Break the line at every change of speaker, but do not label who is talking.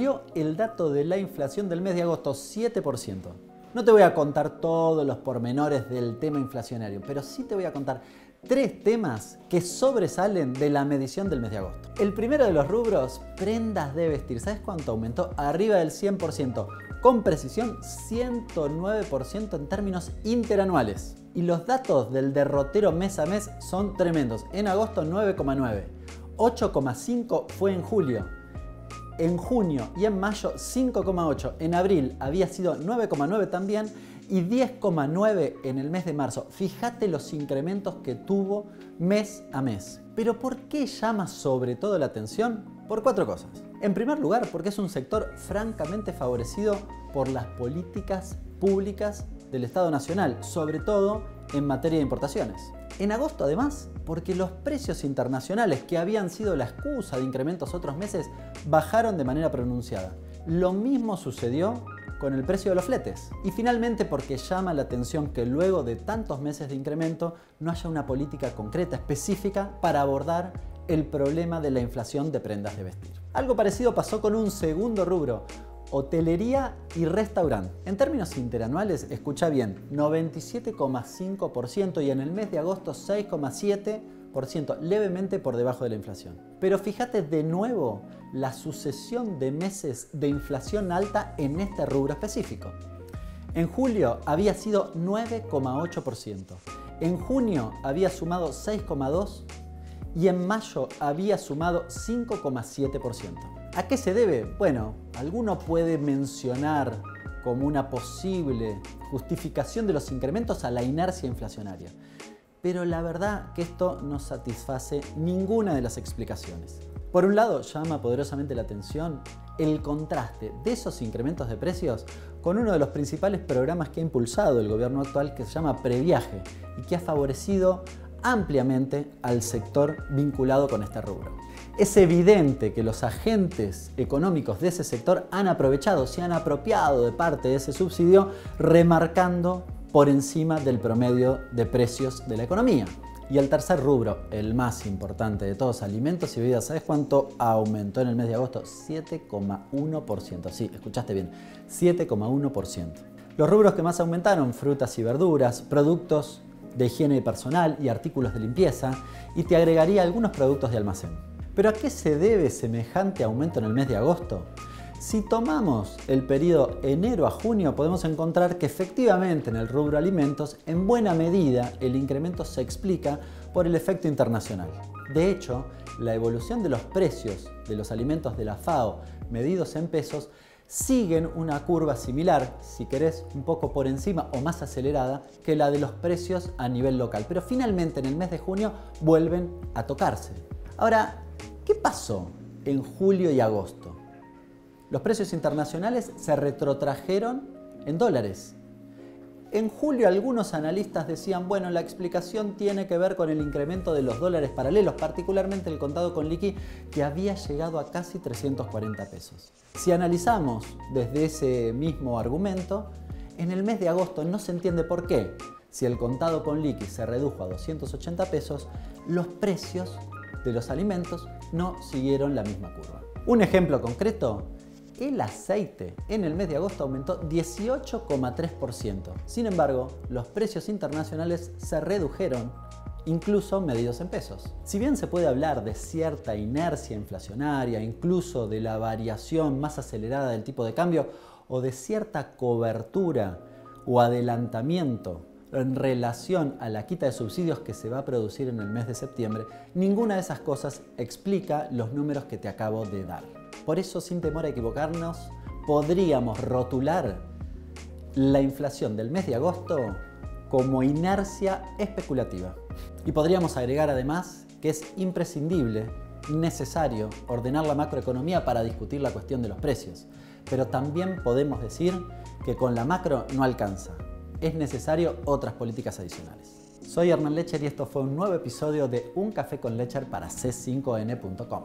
Salió el dato de la inflación del mes de agosto, 7%. No te voy a contar todos los pormenores del tema inflacionario, pero sí te voy a contar 3 temas que sobresalen de la medición del mes de agosto. El primero de los rubros, prendas de vestir. ¿Sabes cuánto aumentó? Arriba del 100%. Con precisión, 109% en términos interanuales. Y los datos del derrotero mes a mes son tremendos. En agosto 9,9. 8,5 fue en julio. En junio y en mayo 5,8. En abril había sido 9,9 también y 10,9 en el mes de marzo. Fíjate los incrementos que tuvo mes a mes. ¿Pero por qué llama sobre todo la atención? Por 4 cosas. En primer lugar, porque es un sector francamente favorecido por las políticas públicas del Estado Nacional, sobre todo en materia de importaciones. En agosto, además, porque los precios internacionales, que habían sido la excusa de incrementos otros meses, bajaron de manera pronunciada. Lo mismo sucedió con el precio de los fletes. Y finalmente, porque llama la atención que luego de tantos meses de incremento no haya una política concreta, específica, para abordar el problema de la inflación de prendas de vestir. Algo parecido pasó con un segundo rubro: hotelería y restaurante. En términos interanuales, escucha bien, 97,5% y en el mes de agosto 6,7%, levemente por debajo de la inflación. Pero fíjate de nuevo la sucesión de meses de inflación alta en este rubro específico. En julio había sido 9,8%, en junio había sumado 6,2% y en mayo había sumado 5,7%. ¿A qué se debe? Bueno, alguno puede mencionar como una posible justificación de los incrementos a la inercia inflacionaria, pero la verdad que esto no satisface ninguna de las explicaciones. Por un lado, llama poderosamente la atención el contraste de esos incrementos de precios con uno de los principales programas que ha impulsado el gobierno actual, que se llama Previaje y que ha favorecido ampliamente al sector vinculado con este rubro. Es evidente que los agentes económicos de ese sector han aprovechado, se han apropiado de parte de ese subsidio, remarcando por encima del promedio de precios de la economía. Y el tercer rubro, el más importante de todos, alimentos y bebidas. ¿Sabes cuánto aumentó en el mes de agosto? 7,1%. Sí, escuchaste bien, 7,1%. Los rubros que más aumentaron: frutas y verduras, productos de higiene personal y artículos de limpieza, y te agregaría algunos productos de almacén. ¿Pero a qué se debe semejante aumento en el mes de agosto? Si tomamos el periodo enero a junio, podemos encontrar que efectivamente en el rubro alimentos, en buena medida, el incremento se explica por el efecto internacional. De hecho, la evolución de los precios de los alimentos de la FAO, medidos en pesos, siguen una curva similar, si querés, un poco por encima o más acelerada que la de los precios a nivel local. Pero finalmente en el mes de junio vuelven a tocarse. Ahora, ¿qué pasó en julio y agosto? Los precios internacionales se retrotrajeron en dólares. En julio algunos analistas decían, bueno, la explicación tiene que ver con el incremento de los dólares paralelos, particularmente el contado con liqui, que había llegado a casi 340 pesos. Si analizamos desde ese mismo argumento, en el mes de agosto no se entiende por qué, si el contado con liqui se redujo a 280 pesos, los precios de los alimentos no siguieron la misma curva. Un ejemplo concreto: el aceite en el mes de agosto aumentó 18,3%. Sin embargo, los precios internacionales se redujeron, incluso medidos en pesos. Si bien se puede hablar de cierta inercia inflacionaria, incluso de la variación más acelerada del tipo de cambio o de cierta cobertura o adelantamiento en relación a la quita de subsidios que se va a producir en el mes de septiembre, ninguna de esas cosas explica los números que te acabo de dar. Por eso, sin temor a equivocarnos, podríamos rotular la inflación del mes de agosto como inercia especulativa. Y podríamos agregar además que es imprescindible, necesario, ordenar la macroeconomía para discutir la cuestión de los precios. Pero también podemos decir que con la macro no alcanza. Es necesario otras políticas adicionales. Soy Hernán Lecher y esto fue un nuevo episodio de Un Café con Lecher para C5N.com.